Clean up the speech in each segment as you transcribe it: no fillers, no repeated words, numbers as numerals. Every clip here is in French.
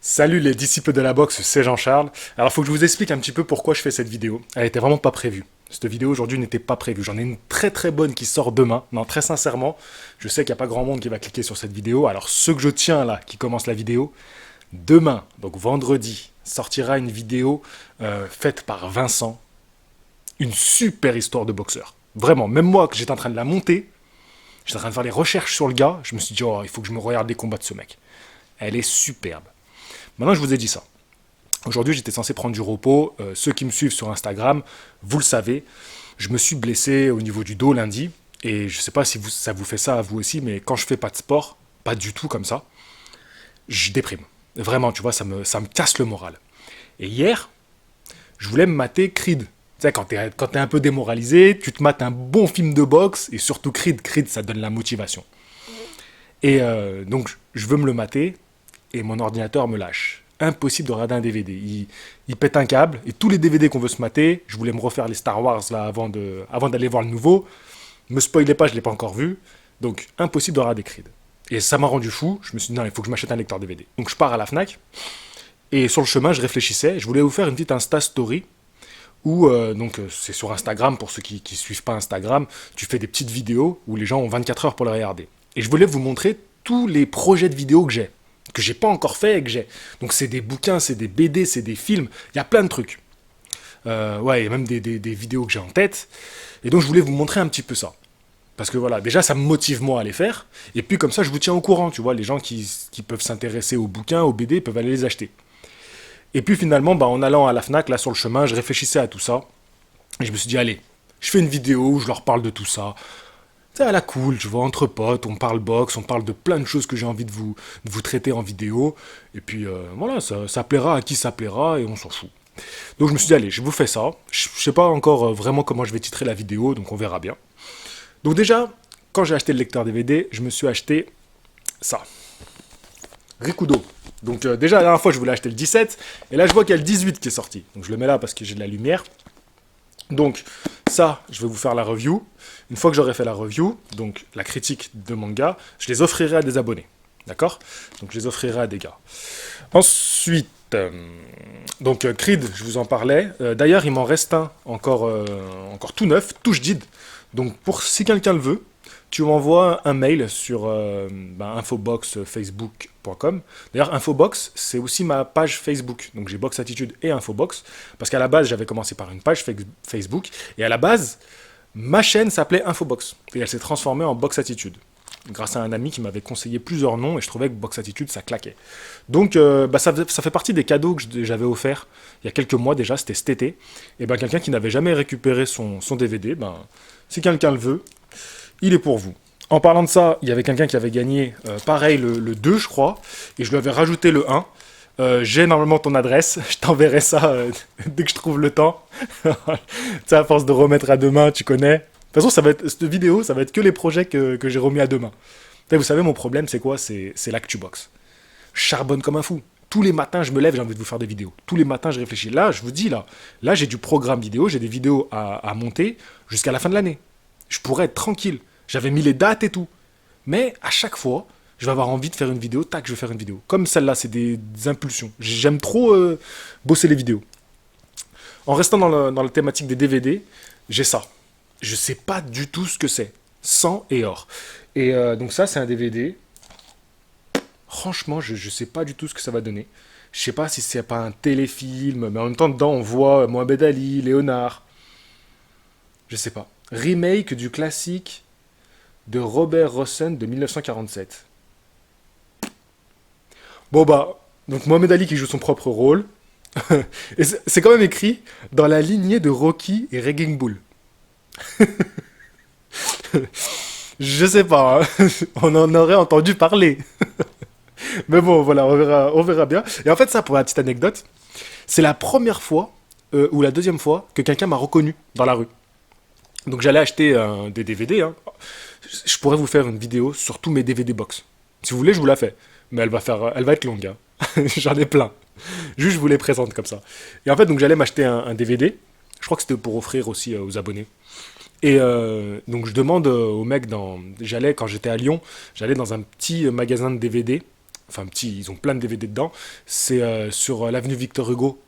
Salut les disciples de la boxe, c'est Jean-Charles. Alors faut que je vous explique un petit peu pourquoi je fais cette vidéo. Elle était vraiment pas prévue. Cette vidéo aujourd'hui n'était pas prévue. J'en ai une très très bonne qui sort demain. Non, très sincèrement, je sais qu'il n'y a pas grand monde qui va cliquer sur cette vidéo. Alors ceux que je tiens là, qui commencent la vidéo, demain, donc vendredi, sortira une vidéo faite par Vincent. Une super histoire de boxeur. Vraiment, même moi que j'étais en train de la monter, j'étais en train de faire les recherches sur le gars, je me suis dit, oh, il faut que je me regarde les combats de ce mec. Elle est superbe. Maintenant, je vous ai dit ça. Aujourd'hui, j'étais censé prendre du repos. Ceux qui me suivent sur Instagram, vous le savez, je me suis blessé au niveau du dos lundi. Et je ne sais pas si ça vous fait ça à vous aussi, mais quand je fais pas de sport, pas du tout comme ça, je déprime. Vraiment, tu vois, ça me casse le moral. Et hier, je voulais me mater Creed. Tu sais, quand t'es un peu démoralisé, tu te mates un bon film de boxe, et surtout Creed. Creed, ça donne la motivation. Et donc, je veux me le mater, et mon ordinateur me lâche. Impossible de regarder un DVD. Il pète un câble, et tous les DVD qu'on veut se mater, je voulais me refaire les Star Wars là avant d'aller voir le nouveau. Me spoilez pas, je l'ai pas encore vu. Donc, impossible de regarder Creed. Et ça m'a rendu fou. Je me suis dit, non, il faut que je m'achète un lecteur DVD. Donc, je pars à la Fnac. Et sur le chemin, je réfléchissais. Je voulais vous faire une petite Insta Story où, c'est sur Instagram, pour ceux qui suivent pas Instagram, tu fais des petites vidéos où les gens ont 24 heures pour les regarder. Et je voulais vous montrer tous les projets de vidéos que j'ai pas encore fait et que j'ai. Donc c'est des bouquins, c'est des BD, c'est des films, il y a plein de trucs. Ouais, il y a même des vidéos que j'ai en tête. Et donc je voulais vous montrer un petit peu ça. Parce que voilà, déjà ça me motive moi à les faire. Et puis comme ça je vous tiens au courant, tu vois, les gens qui peuvent s'intéresser aux bouquins, aux BD, peuvent aller les acheter. Et puis finalement, en allant à la Fnac, là sur le chemin, je réfléchissais à tout ça. Et je me suis dit, allez, je fais une vidéo où je leur parle de tout ça. C'est à la cool, tu vois, entre potes, on parle boxe, on parle de plein de choses que j'ai envie de vous traiter en vidéo. Et puis voilà, ça plaira à qui ça plaira et on s'en fout. Donc je me suis dit, allez, je vous fais ça. Je sais pas encore vraiment comment je vais titrer la vidéo, donc on verra bien. Donc déjà, quand j'ai acheté le lecteur DVD, je me suis acheté ça. Rikudo. Donc déjà, la dernière fois, je voulais acheter le 17, et là, je vois qu'il y a le 18 qui est sorti. Donc je le mets là parce que j'ai de la lumière. Donc ça, je vais vous faire la review. Une fois que j'aurai fait la review, donc la critique de manga, je les offrirai à des abonnés. D'accord? Donc je les offrirai à des gars. Ensuite, Creed, je vous en parlais. D'ailleurs, il m'en reste un encore tout neuf, touche did. Donc pour si quelqu'un le veut, tu m'envoies un mail sur infoboxfacebook.com. D'ailleurs, Infobox, c'est aussi ma page Facebook. Donc j'ai Box Attitude et Infobox. Parce qu'à la base, j'avais commencé par une page Facebook. Et à la base, ma chaîne s'appelait Infobox. Et elle s'est transformée en Box Attitude. Grâce à un ami qui m'avait conseillé plusieurs noms et je trouvais que Box Attitude, ça claquait. Donc ça fait partie des cadeaux que j'avais offerts il y a quelques mois déjà, c'était cet été. Et quelqu'un qui n'avait jamais récupéré son DVD, si quelqu'un le veut, il est pour vous. En parlant de ça, il y avait quelqu'un qui avait gagné, pareil, le 2, je crois, et je lui avais rajouté le 1. J'ai normalement ton adresse, je t'enverrai ça dès que je trouve le temps. Tu sais, à force de remettre à demain, tu connais. De toute façon, cette vidéo, ça va être que les projets que j'ai remis à demain. Vous savez, mon problème, c'est quoi? C'est l'ActuBox. Je charbonne comme un fou. Tous les matins, je me lève, j'ai envie de vous faire des vidéos. Tous les matins, je réfléchis. Là, je vous dis, là j'ai du programme vidéo, j'ai des vidéos à monter jusqu'à la fin de l'année. Je pourrais être tranquille. J'avais mis les dates et tout. Mais à chaque fois, je vais avoir envie de faire une vidéo, tac, je vais faire une vidéo. Comme celle-là, c'est des impulsions. J'aime trop bosser les vidéos. En restant dans la thématique des DVD, j'ai ça. Je sais pas du tout ce que c'est. Sang et or. Et donc ça, c'est un DVD. Franchement, je sais pas du tout ce que ça va donner. Je sais pas si c'est pas un téléfilm, mais en même temps, dedans, on voit Mohamed Ali, Léonard. Je sais pas. Remake du classique de Robert Rossen de 1947. Donc Mohamed Ali qui joue son propre rôle. Et c'est quand même écrit dans la lignée de Rocky et Raging Bull. Je sais pas, hein. On en aurait entendu parler. Mais bon, voilà, on verra bien. Et en fait, ça, pour la petite anecdote, c'est la première fois, ou la deuxième fois, que quelqu'un m'a reconnu dans la rue. Donc j'allais acheter des DVD. Hein. Je pourrais vous faire une vidéo sur tous mes DVD box. Si vous voulez, je vous la fais. Mais elle va être longue. Hein. J'en ai plein. Juste, je vous les présente comme ça. Et en fait, donc j'allais m'acheter un DVD. Je crois que c'était pour offrir aussi aux abonnés. Et donc je demande au mec quand j'étais à Lyon, j'allais dans un petit magasin de DVD, enfin petit, ils ont plein de DVD dedans. C'est sur l'avenue Victor Hugo.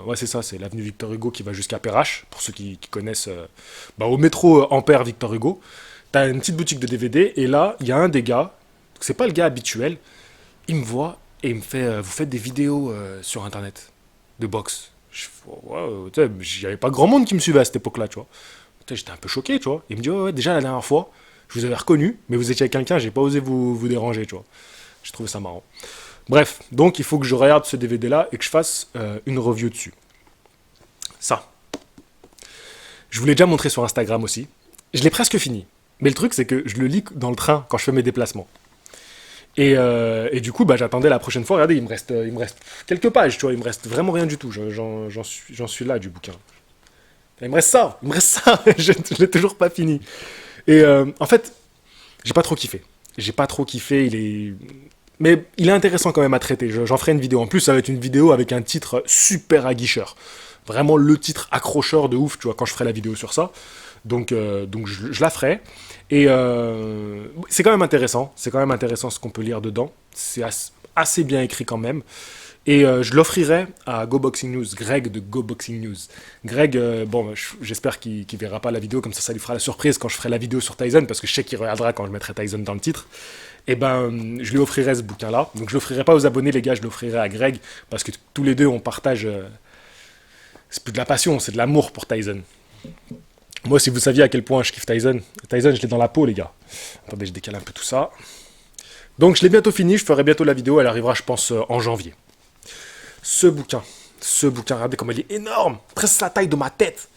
Ouais, c'est ça, c'est l'avenue Victor Hugo qui va jusqu'à Perrache, pour ceux qui connaissent, bah, au métro Ampère Victor Hugo. T'as une petite boutique de DVD, et là, il y a un des gars, c'est pas le gars habituel, il me voit et il me fait vous faites des vidéos sur internet de boxe. Je fais, ouais, tu sais, j'avais pas grand monde qui me suivait à cette époque-là, tu vois. Tu sais, j'étais un peu choqué, tu vois. Il me dit ouais, ouais, déjà la dernière fois, je vous avais reconnu, mais vous étiez avec quelqu'un, j'ai pas osé vous déranger, tu vois. J'ai trouvé ça marrant. Bref, donc il faut que je regarde ce DVD-là et que je fasse une review dessus. Ça. Je vous l'ai déjà montré sur Instagram aussi. Je l'ai presque fini. Mais le truc, c'est que je le lis dans le train quand je fais mes déplacements. Et du coup, bah, j'attendais la prochaine fois. Regardez, il me reste quelques pages, tu vois. Il me reste vraiment rien du tout. J'en suis là du bouquin. Il me reste ça. Je l'ai toujours pas fini. Et en fait, j'ai pas trop kiffé. J'ai pas trop kiffé. Mais il est intéressant quand même à traiter. J'en ferai une vidéo. En plus, ça va être une vidéo avec un titre super aguicheur. Vraiment le titre accrocheur de ouf, tu vois, quand je ferai la vidéo sur ça. Donc je la ferai. Et c'est quand même intéressant. C'est quand même intéressant ce qu'on peut lire dedans. C'est assez bien écrit quand même. Et je l'offrirai à Go Boxing News, Greg de Go Boxing News. Greg, bon, j'espère qu'il verra pas la vidéo, comme ça lui fera la surprise quand je ferai la vidéo sur Tyson, parce que je sais qu'il regardera quand je mettrai Tyson dans le titre. Et ben, je lui offrirai ce bouquin-là. Donc je l'offrirai pas aux abonnés, les gars, je l'offrirai à Greg, parce que tous les deux, on partage... c'est plus de la passion, c'est de l'amour pour Tyson. Moi, si vous saviez à quel point je kiffe Tyson, je l'ai dans la peau, les gars. Attendez, je décale un peu tout ça. Donc je l'ai bientôt fini, je ferai bientôt la vidéo, elle arrivera, je pense, en janvier. Ce bouquin, regardez comme il est énorme, presque la taille de ma tête.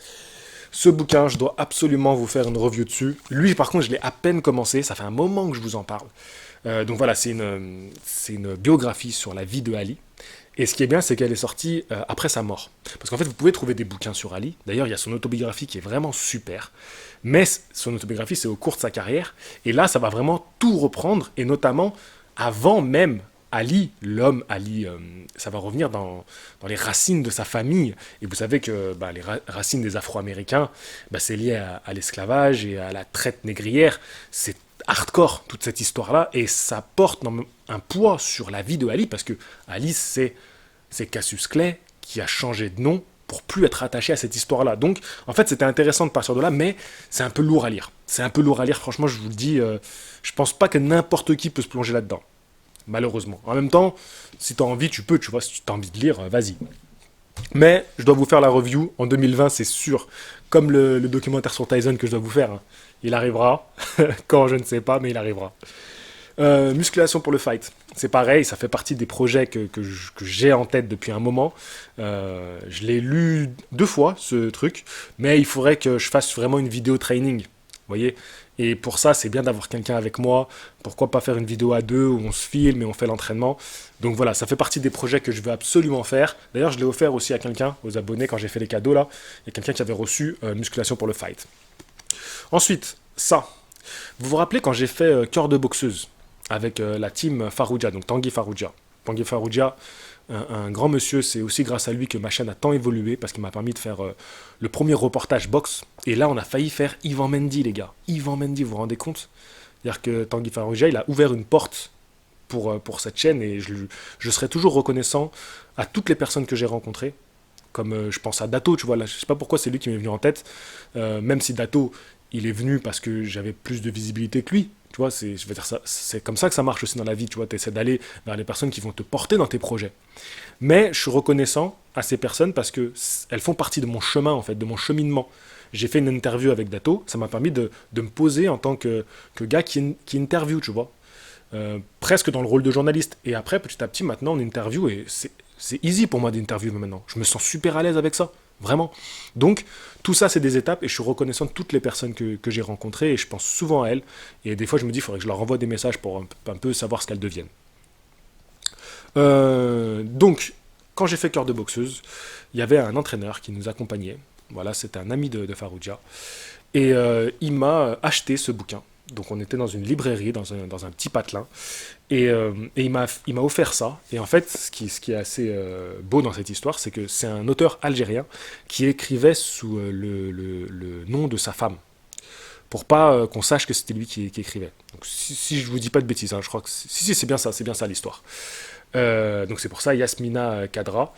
Ce bouquin, je dois absolument vous faire une review dessus. Lui, par contre, je l'ai à peine commencé, ça fait un moment que je vous en parle. Donc voilà, c'est une biographie sur la vie de Ali. Et ce qui est bien, c'est qu'elle est sortie après sa mort. Parce qu'en fait, vous pouvez trouver des bouquins sur Ali. D'ailleurs, il y a son autobiographie qui est vraiment super. Mais son autobiographie, c'est au cours de sa carrière. Et là, ça va vraiment tout reprendre. Et notamment, avant même Ali, l'homme Ali, ça va revenir dans les racines de sa famille. Et vous savez que bah, les racines des Afro-Américains, bah, c'est lié à l'esclavage et à la traite négrière. C'est hardcore, toute cette histoire-là. Et ça porte un poids sur la vie de Ali. Parce que Ali, c'est Cassius Clay qui a changé de nom pour plus être attaché à cette histoire-là. Donc, en fait, c'était intéressant de partir de là, mais c'est un peu lourd à lire. C'est un peu lourd à lire, franchement, je vous le dis. Je pense pas que n'importe qui peut se plonger là-dedans. Malheureusement. En même temps, si tu as envie, tu peux, tu vois, si tu as envie de lire, vas-y. Mais je dois vous faire la review en 2020, c'est sûr. Comme le documentaire sur Tyson que je dois vous faire. Hein. Il arrivera. Quand, je ne sais pas, mais il arrivera. Musculation pour le fight. C'est pareil, ça fait partie des projets que j'ai en tête depuis un moment. Je l'ai lu 2 fois, ce truc. Mais il faudrait que je fasse vraiment une vidéo training. Vous voyez. Et pour ça, c'est bien d'avoir quelqu'un avec moi. Pourquoi pas faire une vidéo à 2 où on se filme et on fait l'entraînement. Donc voilà, ça fait partie des projets que je veux absolument faire. D'ailleurs, je l'ai offert aussi à quelqu'un, aux abonnés, quand j'ai fait les cadeaux là. Il y a quelqu'un qui avait reçu musculation pour le fight. Ensuite, ça. Vous vous rappelez quand j'ai fait cœur de boxeuse avec la team Farouja, donc Tanguy Farouja. Tanguy Farouja, un grand monsieur, c'est aussi grâce à lui que ma chaîne a tant évolué, parce qu'il m'a permis de faire le premier reportage boxe. Et là, on a failli faire Ivan Mendy, les gars. Ivan Mendy, vous vous rendez compte? C'est-à-dire que Tanguy Farouja, il a ouvert une porte pour cette chaîne, et je serai toujours reconnaissant à toutes les personnes que j'ai rencontrées. Comme je pense à Dato, tu vois, là, je sais pas pourquoi c'est lui qui m'est venu en tête, même si Dato, il est venu parce que j'avais plus de visibilité que lui. Tu vois, je veux dire, c'est comme ça que ça marche aussi dans la vie, tu vois, tu essaies d'aller vers les personnes qui vont te porter dans tes projets. Mais je suis reconnaissant à ces personnes parce qu'elles font partie de mon chemin, en fait, de mon cheminement. J'ai fait une interview avec Dato, ça m'a permis de me poser en tant que gars qui interview, tu vois. Presque dans le rôle de journaliste. Et après, petit à petit, maintenant, on interview et c'est easy pour moi d'interviewer maintenant. Je me sens super à l'aise avec ça. Vraiment. Donc, tout ça, c'est des étapes et je suis reconnaissant de toutes les personnes que j'ai rencontrées et je pense souvent à elles. Et des fois, je me dis, il faudrait que je leur envoie des messages pour un peu savoir ce qu'elles deviennent. Donc, quand j'ai fait cœur de boxeuse, il y avait un entraîneur qui nous accompagnait. Voilà, c'était un ami de Farouja. Et il m'a acheté ce bouquin. Donc on était dans une librairie, dans un petit patelin, et il m'a offert ça. Et en fait, ce qui est assez beau dans cette histoire, c'est que c'est un auteur algérien qui écrivait sous le nom de sa femme. pour pas qu'on sache que c'était lui qui écrivait. Donc si je vous dis pas de bêtises, hein, je crois que si c'est bien ça l'histoire. Donc c'est pour ça Yasmina Kadra.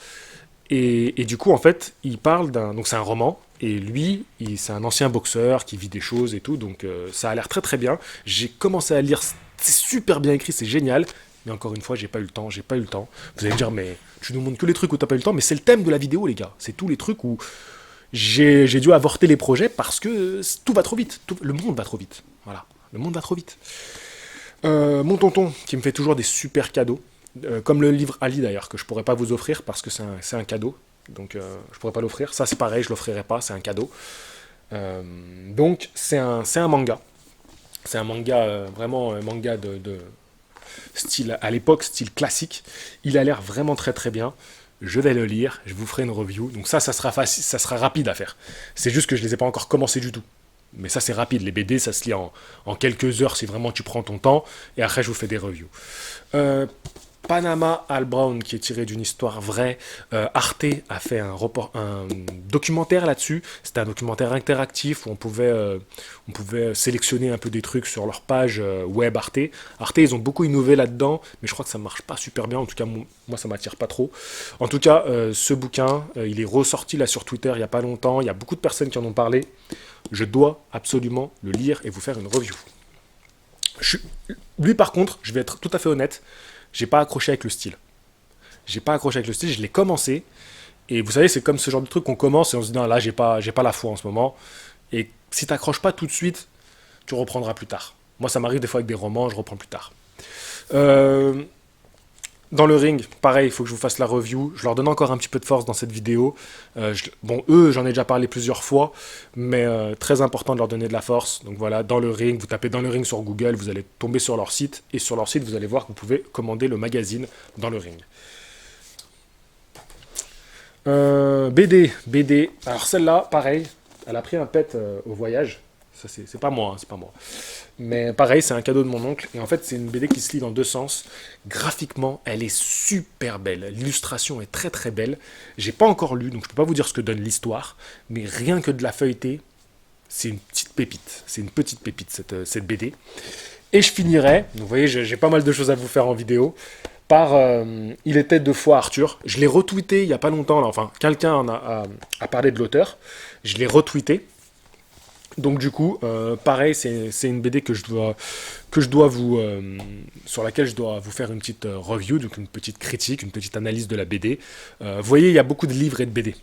Et du coup, en fait, il parle d'un. Donc, c'est un roman. Et lui, c'est un ancien boxeur qui vit des choses et tout. Donc, ça a l'air très très bien. J'ai commencé à lire. C'est super bien écrit, c'est génial. Mais encore une fois, j'ai pas eu le temps. J'ai pas eu le temps. Vous allez me dire, mais tu nous montres que les trucs où t'as pas eu le temps. Mais c'est le thème de la vidéo, les gars. C'est tous les trucs où j'ai dû avorter les projets parce que tout va trop vite. Le monde va trop vite. Voilà. Le monde va trop vite. Mon tonton, qui me fait toujours des super cadeaux. Comme le livre Ali d'ailleurs, que je pourrais pas vous offrir parce que c'est un cadeau. Donc je pourrais pas l'offrir. Ça c'est pareil, je l'offrirai pas, c'est un cadeau. Donc c'est un manga. C'est un manga, vraiment un manga de style, à l'époque, style classique. Il a l'air vraiment très très bien. Je vais le lire, je vous ferai une review. Donc ça sera facile, ça sera rapide à faire. C'est juste que je les ai pas encore commencé du tout. Mais ça c'est rapide, les BD ça se lit en quelques heures si vraiment tu prends ton temps. Et après je vous fais des reviews. Panama Al Brown, qui est tiré d'une histoire vraie. Arte a fait un documentaire là-dessus. C'était un documentaire interactif où on pouvait sélectionner un peu des trucs sur leur page web Arte. Arte, ils ont beaucoup innové là-dedans, mais je crois que ça marche pas super bien. En tout cas, moi, ça m'attire pas trop. En tout cas, ce bouquin, il est ressorti là sur Twitter il y a pas longtemps. Il y a beaucoup de personnes qui en ont parlé. Je dois absolument le lire et vous faire une review. Lui, par contre, je vais être tout à fait honnête. J'ai pas accroché avec le style. J'ai pas accroché avec le style, je l'ai commencé. Et vous savez, c'est comme ce genre de truc qu'on commence et on se dit non, là, j'ai pas la foi en ce moment. Et si t'accroches pas tout de suite, tu reprendras plus tard. Moi, ça m'arrive des fois avec des romans, je reprends plus tard. Euh, Dans le ring, pareil, il faut que je vous fasse la review. Je leur donne encore un petit peu de force dans cette vidéo. Bon, eux, j'en ai déjà parlé plusieurs fois, mais très important de leur donner de la force. Donc voilà, dans le ring, vous tapez dans le ring sur Google, vous allez tomber sur leur site. Et sur leur site, vous allez voir que vous pouvez commander le magazine dans le ring. BD. Alors celle-là, pareil, elle a pris un pet au voyage. Ça, c'est pas moi, hein, c'est pas moi. Mais pareil, c'est un cadeau de mon oncle. Et en fait, c'est une BD qui se lit dans deux sens. Graphiquement, elle est super belle. L'illustration est très très belle. J'ai pas encore lu, donc je peux pas vous dire ce que donne l'histoire. Mais rien que de la feuilleter, c'est une petite pépite. C'est une petite pépite, cette BD. Et je finirai, vous voyez, j'ai pas mal de choses à vous faire en vidéo, par Il était deux fois Arthur. Je l'ai retweeté il y a pas longtemps, là. Enfin, quelqu'un a parlé de l'auteur. Je l'ai retweeté. Donc du coup, pareil, c'est une BD sur laquelle je dois vous faire une petite review, donc une petite critique, une petite analyse de la BD. Vous voyez, il y a beaucoup de livres et de BD.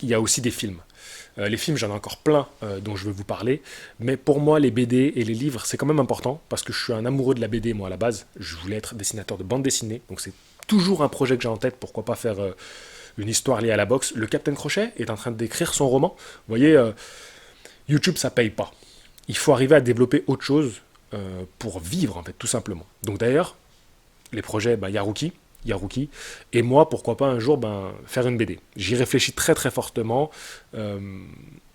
Il y a aussi des films. Les films, j'en ai encore plein dont je vais vous parler. Mais pour moi, les BD et les livres, c'est quand même important parce que je suis un amoureux de la BD, moi, à la base. Je voulais être dessinateur de bande dessinée. Donc c'est toujours un projet que j'ai en tête. Pourquoi pas faire une histoire liée à la boxe. Le Captain Crochet est en train d'écrire son roman. Vous voyez, YouTube, ça paye pas. Il faut arriver à développer autre chose pour vivre, en fait, tout simplement. Donc d'ailleurs, les projets, Yaruki, et moi, pourquoi pas un jour faire une BD. J'y réfléchis très très fortement.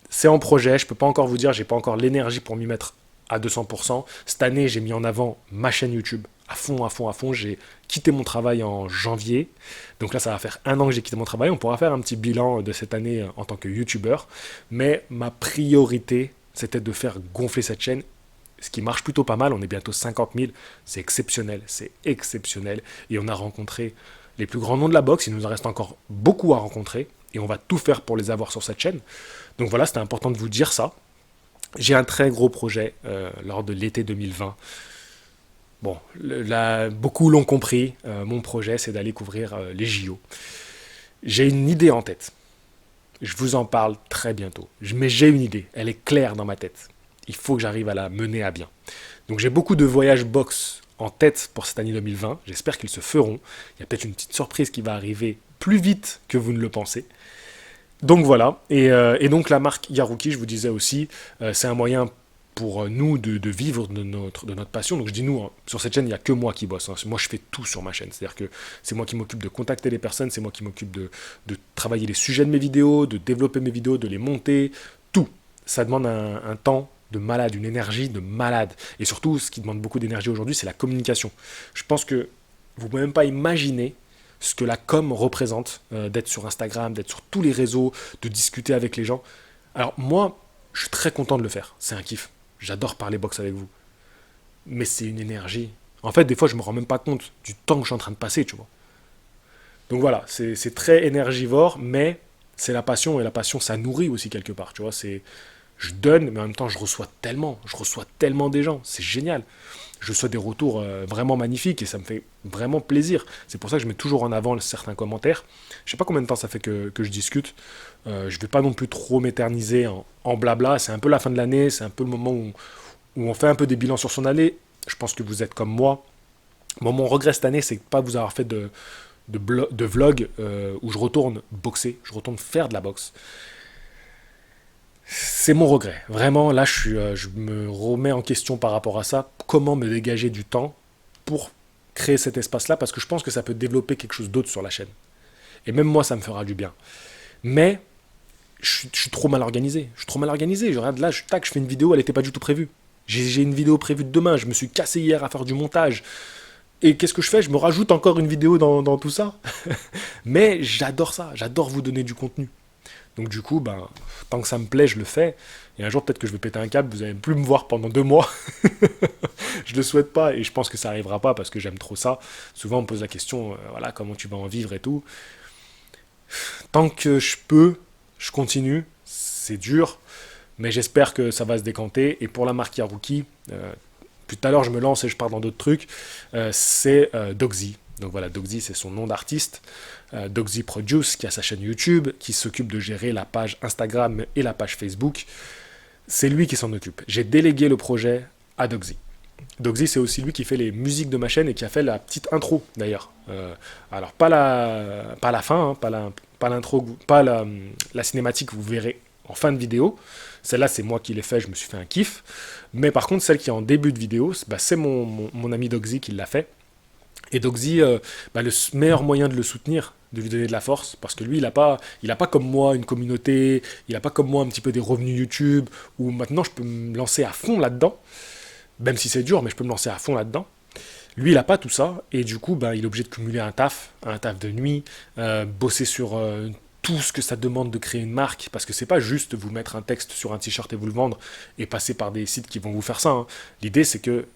C'est en projet, je peux pas encore vous dire, j'ai pas encore l'énergie pour m'y mettre à 200%. Cette année, j'ai mis en avant ma chaîne YouTube à fond, à fond, à fond. J'ai quitté mon travail en janvier. Donc là, ça va faire un an que j'ai quitté mon travail. On pourra faire un petit bilan de cette année en tant que YouTubeur. Mais ma priorité, c'était de faire gonfler cette chaîne. Ce qui marche plutôt pas mal. On est bientôt 50 000. C'est exceptionnel. C'est exceptionnel. Et on a rencontré les plus grands noms de la boxe. Il nous en reste encore beaucoup à rencontrer. Et on va tout faire pour les avoir sur cette chaîne. Donc voilà, c'était important de vous dire ça. J'ai un très gros projet lors de l'été 2020. Bon, là, beaucoup l'ont compris. Mon projet, c'est d'aller couvrir les JO. J'ai une idée en tête. Je vous en parle très bientôt. Mais j'ai une idée. Elle est claire dans ma tête. Il faut que j'arrive à la mener à bien. Donc j'ai beaucoup de voyages box en tête pour cette année 2020. J'espère qu'ils se feront. Il y a peut-être une petite surprise qui va arriver plus vite que vous ne le pensez. Donc voilà, et donc la marque Yaruki, je vous disais aussi, c'est un moyen pour nous de vivre de notre passion. Donc je dis nous, hein, sur cette chaîne, il n'y a que moi qui bosse. Hein. Moi, je fais tout sur ma chaîne. C'est-à-dire que c'est moi qui m'occupe de contacter les personnes, c'est moi qui m'occupe de travailler les sujets de mes vidéos, de développer mes vidéos, de les monter, tout. Ça demande un temps de malade, une énergie de malade. Et surtout, ce qui demande beaucoup d'énergie aujourd'hui, c'est la communication. Je pense que vous ne pouvez même pas imaginer ce que la com représente, d'être sur Instagram, d'être sur tous les réseaux, de discuter avec les gens. Alors moi, je suis très content de le faire, c'est un kiff. J'adore parler boxe avec vous. Mais c'est une énergie. En fait, des fois, je me rends même pas compte du temps que je suis en train de passer, tu vois. Donc voilà, c'est très énergivore, mais c'est la passion, et la passion, ça nourrit aussi quelque part, tu vois. Je donne, mais en même temps, je reçois tellement des gens, c'est génial. Je reçois des retours vraiment magnifiques, et ça me fait vraiment plaisir. C'est pour ça que je mets toujours en avant certains commentaires. Je sais pas combien de temps ça fait que je discute. Je vais pas non plus trop m'éterniser en blabla. C'est un peu la fin de l'année, c'est un peu le moment où on fait un peu des bilans sur son année. Je pense que vous êtes comme moi. Bon, mon regret cette année, c'est de pas vous avoir fait de vlog où je retourne boxer, je retourne faire de la boxe. C'est mon regret. Vraiment, là, je me remets en question par rapport à ça. Comment me dégager du temps pour créer cet espace-là, parce que je pense que ça peut développer quelque chose d'autre sur la chaîne. Et même moi, ça me fera du bien. Mais je suis trop mal organisé. Je suis trop mal organisé. Je regarde là, tac, je fais une vidéo, elle n'était pas du tout prévue. J'ai une vidéo prévue de demain. Je me suis cassé hier à faire du montage. Et qu'est-ce que je fais? Je me rajoute encore une vidéo dans tout ça. Mais j'adore ça. J'adore vous donner du contenu. Donc du coup, ben, tant que ça me plaît, je le fais. Et un jour, peut-être que je vais péter un câble, vous allez plus me voir pendant 2 mois. Je le souhaite pas, et je pense que ça arrivera pas parce que j'aime trop ça. Souvent, on me pose la question, voilà, comment tu vas en vivre et tout. Tant que je peux, je continue. C'est dur, mais j'espère que ça va se décanter. Et pour la marque Yaruki, tout à l'heure, je me lance et je pars dans d'autres trucs. C'est Doxy. Donc voilà, Doxy, c'est son nom d'artiste. Doxy Produce, qui a sa chaîne YouTube, qui s'occupe de gérer la page Instagram et la page Facebook. C'est lui qui s'en occupe. J'ai délégué le projet à Doxy. Doxy, c'est aussi lui qui fait les musiques de ma chaîne et qui a fait la petite intro, d'ailleurs. Alors, pas la fin, hein, pas l'intro, pas la cinématique que vous verrez en fin de vidéo. Celle-là, c'est moi qui l'ai fait, je me suis fait un kiff. Mais par contre, celle qui est en début de vidéo, bah, c'est mon ami Doxy qui l'a fait. Et Doxy, bah, le meilleur moyen de le soutenir, de lui donner de la force, parce que lui, il a pas comme moi une communauté, il n'a pas comme moi un petit peu des revenus YouTube, où maintenant je peux me lancer à fond là-dedans, même si c'est dur, mais je peux me lancer à fond là-dedans. Lui, il n'a pas tout ça, et du coup, bah, il est obligé de cumuler un taf de nuit, bosser sur tout ce que ça demande de créer une marque, parce que c'est pas juste vous mettre un texte sur un t-shirt et vous le vendre, et passer par des sites qui vont vous faire ça, hein. L'idée, c'est que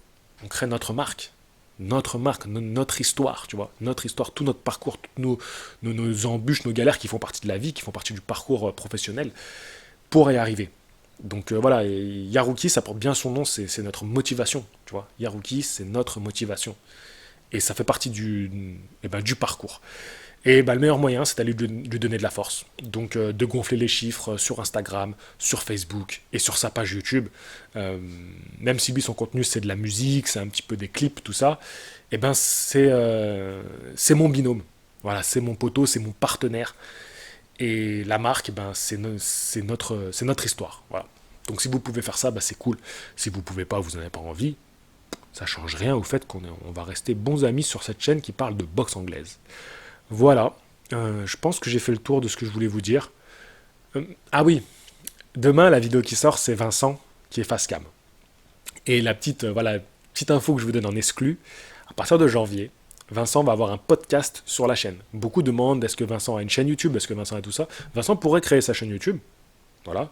on crée notre marque, notre histoire, tu vois, notre histoire, tout notre parcours, toutes nos embûches, nos galères qui font partie de la vie, qui font partie du parcours professionnel, pour y arriver. Donc voilà, et Yaruki, ça porte bien son nom, c'est notre motivation, tu vois. Yaruki, c'est notre motivation. Et ça fait partie du parcours. Et bah, le meilleur moyen, c'est d'aller lui donner de la force. Donc de gonfler les chiffres sur Instagram, sur Facebook et sur sa page YouTube. Même si lui, son contenu, c'est de la musique, c'est un petit peu des clips, tout ça, et ben c'est mon binôme. Voilà, c'est mon poteau, c'est mon partenaire. Et la marque, ben, c'est notre histoire. Voilà. Donc si vous pouvez faire ça, ben, c'est cool. Si vous pouvez pas, vous n'en avez pas envie, ça change rien au fait qu'on va rester bons amis sur cette chaîne qui parle de boxe anglaise. Voilà, je pense que j'ai fait le tour de ce que je voulais vous dire. Ah oui, demain, la vidéo qui sort, c'est Vincent qui est face cam. Et voilà, petite info que je vous donne en exclu, à partir de janvier, Vincent va avoir un podcast sur la chaîne. Beaucoup demandent est-ce que Vincent a une chaîne YouTube, est-ce que Vincent a tout ça. Vincent pourrait créer sa chaîne YouTube, voilà.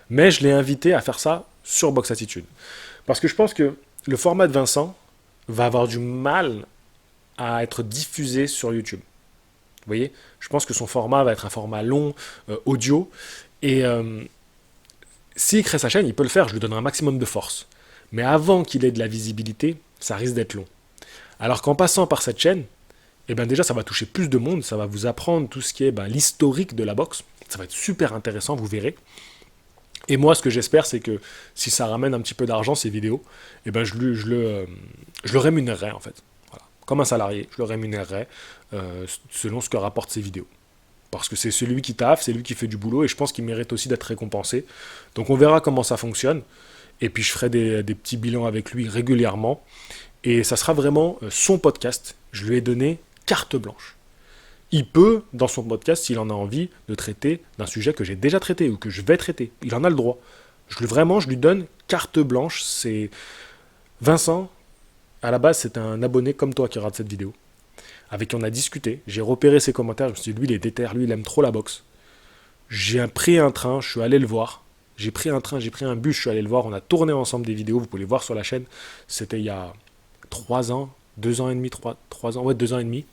Mais je l'ai invité à faire ça sur Box Attitude. Parce que je pense que le format de Vincent va avoir du mal à être diffusé sur YouTube. Vous voyez, je pense que son format va être un format long, audio, et s'il crée sa chaîne, il peut le faire, je lui donnerai un maximum de force. Mais avant qu'il ait de la visibilité, ça risque d'être long. Alors qu'en passant par cette chaîne, eh ben déjà ça va toucher plus de monde, ça va vous apprendre tout ce qui est l'historique de la boxe, ça va être super intéressant, vous verrez. Et moi, ce que j'espère, c'est que si ça ramène un petit peu d'argent, ces vidéos, eh ben je le rémunérerai en fait. Voilà. Comme un salarié, je le rémunérerai selon ce que rapportent ces vidéos. Parce que c'est celui qui taffe, c'est lui qui fait du boulot, et je pense qu'il mérite aussi d'être récompensé. Donc on verra comment ça fonctionne, et puis je ferai des petits bilans avec lui régulièrement, et ça sera vraiment son podcast. Je lui ai donné carte blanche. Il peut, dans son podcast, s'il en a envie, de traiter d'un sujet que j'ai déjà traité, ou que je vais traiter. Il en a le droit. Je lui donne carte blanche. C'est Vincent, à la base, c'est un abonné comme toi qui regarde cette vidéo, avec qui on a discuté, j'ai repéré ses commentaires, je me suis dit, lui, il est déter, lui, il aime trop la boxe. J'ai pris un train, je suis allé le voir, J'ai pris un train, j'ai pris un bus, je suis allé le voir, on a tourné ensemble des vidéos, vous pouvez les voir sur la chaîne. C'était il y a 3 ans, 2 ans et demi, 3 ans, ouais, 2 ans et demi.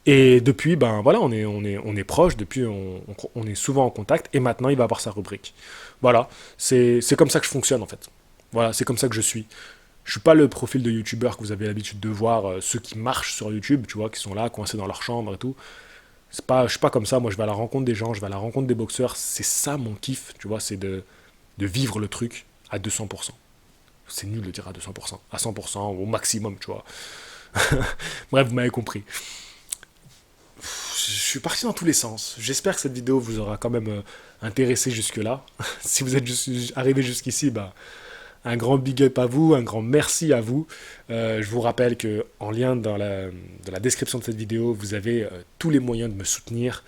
Et depuis, ben voilà, on est proches, depuis on est souvent en contact, et maintenant il va avoir sa rubrique. Voilà, c'est comme ça que je fonctionne en fait. Voilà, c'est comme ça que je suis. Je suis pas le profil de youtubeur que vous avez l'habitude de voir, ceux qui marchent sur YouTube, tu vois, qui sont là, coincés dans leur chambre et tout. Je suis pas comme ça, moi je vais à la rencontre des gens, je vais à la rencontre des boxeurs, c'est ça mon kiff, tu vois, c'est de vivre le truc à 200%. C'est nul de dire à 200%, à 100%, au maximum, tu vois. Bref, vous m'avez compris. Je suis parti dans tous les sens. J'espère que cette vidéo vous aura quand même intéressé jusque-là. Si vous êtes arrivé jusqu'ici, bah, un grand big up à vous, un grand merci à vous. Je vous rappelle que en lien dans la description de cette vidéo, vous avez tous les moyens de me soutenir,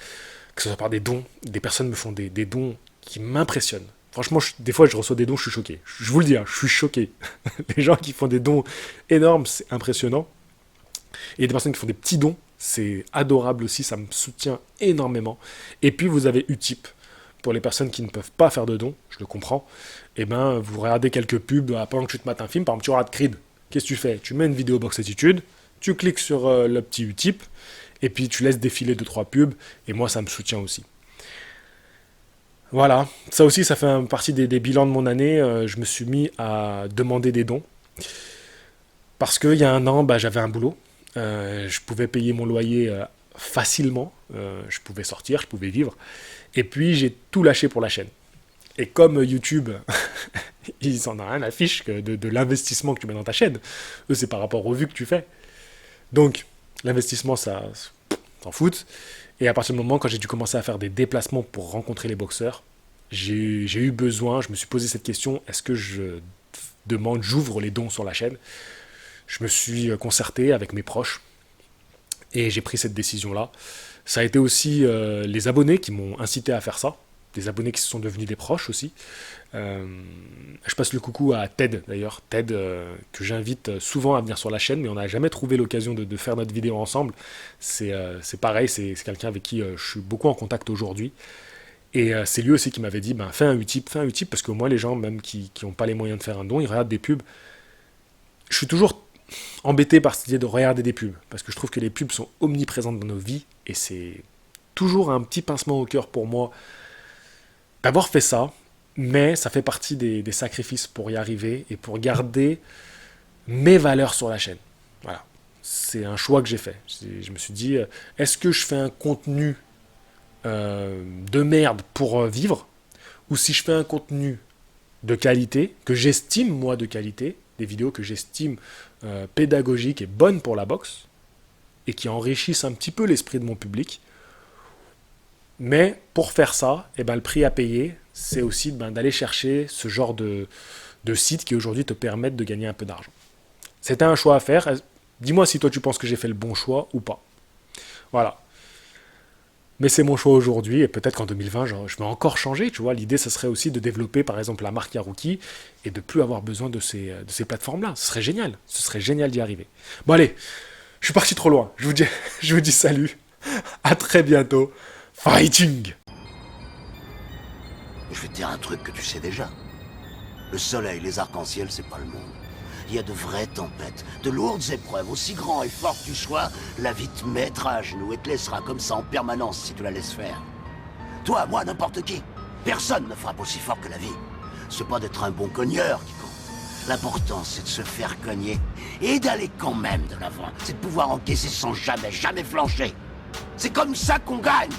que ce soit par des dons. Des personnes me font des dons qui m'impressionnent. Franchement, des fois, je reçois des dons, je suis choqué. Je vous le dis, hein, je suis choqué. Les gens qui font des dons énormes, c'est impressionnant. Et des personnes qui font des petits dons, c'est adorable aussi, ça me soutient énormément. Et puis, vous avez Utip. Pour les personnes qui ne peuvent pas faire de dons, je le comprends, et ben vous regardez quelques pubs pendant que tu te mates un film, par exemple tu regardes Creed. Qu'est-ce que tu fais? Tu mets une vidéo Box Attitude, tu cliques sur le petit Utip, et puis tu laisses défiler 2-3 pubs, et moi ça me soutient aussi. Voilà, ça aussi ça fait partie des bilans de mon année, je me suis mis à demander des dons, parce qu'il y a un an, bah, j'avais un boulot, je pouvais payer mon loyer facilement, je pouvais sortir, je pouvais vivre, et puis j'ai tout lâché pour la chaîne. Et comme YouTube, ils en ont rien à fiche de l'investissement que tu mets dans ta chaîne, eux c'est par rapport aux vues que tu fais. Donc l'investissement ça s'en fout. Et à partir du moment quand j'ai dû commencer à faire des déplacements pour rencontrer les boxeurs, j'ai eu besoin, je me suis posé cette question, est-ce que j'ouvre les dons sur la chaîne? Je me suis concerté avec mes proches et j'ai pris cette décision-là. Ça a été aussi les abonnés qui m'ont incité à faire ça, des abonnés qui se sont devenus des proches aussi. Je passe le coucou à Ted d'ailleurs, Ted que j'invite souvent à venir sur la chaîne, mais on n'a jamais trouvé l'occasion de faire notre vidéo ensemble. C'est pareil, c'est quelqu'un avec qui je suis beaucoup en contact aujourd'hui. Et c'est lui aussi qui m'avait dit, ben, fais un Utip, parce que moi les gens même qui n'ont pas les moyens de faire un don, ils regardent des pubs. Je suis toujours embêté par cette idée de regarder des pubs, parce que je trouve que les pubs sont omniprésentes dans nos vies, et c'est toujours un petit pincement au cœur pour moi d'avoir fait ça, mais ça fait partie des sacrifices pour y arriver, et pour garder mes valeurs sur la chaîne. Voilà, c'est un choix que j'ai fait. Je me suis dit, est-ce que je fais un contenu de merde pour vivre, ou si je fais un contenu de qualité, que j'estime moi de qualité, des vidéos que j'estime pédagogiques et bonnes pour la boxe, et qui enrichissent un petit peu l'esprit de mon public. Mais pour faire ça, eh ben, le prix à payer, c'est aussi d'aller chercher ce genre de sites qui aujourd'hui te permettent de gagner un peu d'argent. C'était un choix à faire. Dis-moi si toi tu penses que j'ai fait le bon choix ou pas. Voilà. Mais c'est mon choix aujourd'hui, et peut-être qu'en 2020, je vais encore changer, tu vois. L'idée, ce serait aussi de développer, par exemple, la marque Yaruki, et de plus avoir besoin de ces plateformes-là. Ce serait génial d'y arriver. Bon allez, je suis parti trop loin. Je vous dis salut, à très bientôt. Fighting! Je vais te dire un truc que tu sais déjà. Le soleil, les arcs-en-ciel, c'est pas le monde. Il y a de vraies tempêtes, de lourdes épreuves, aussi grand et fort que tu sois, la vie te mettra à genoux et te laissera comme ça en permanence si tu la laisses faire. Toi, moi, n'importe qui. Personne ne frappe aussi fort que la vie. C'est pas d'être un bon cogneur qui compte. L'important, c'est de se faire cogner et d'aller quand même de l'avant. C'est de pouvoir encaisser sans jamais flancher. C'est comme ça qu'on gagne.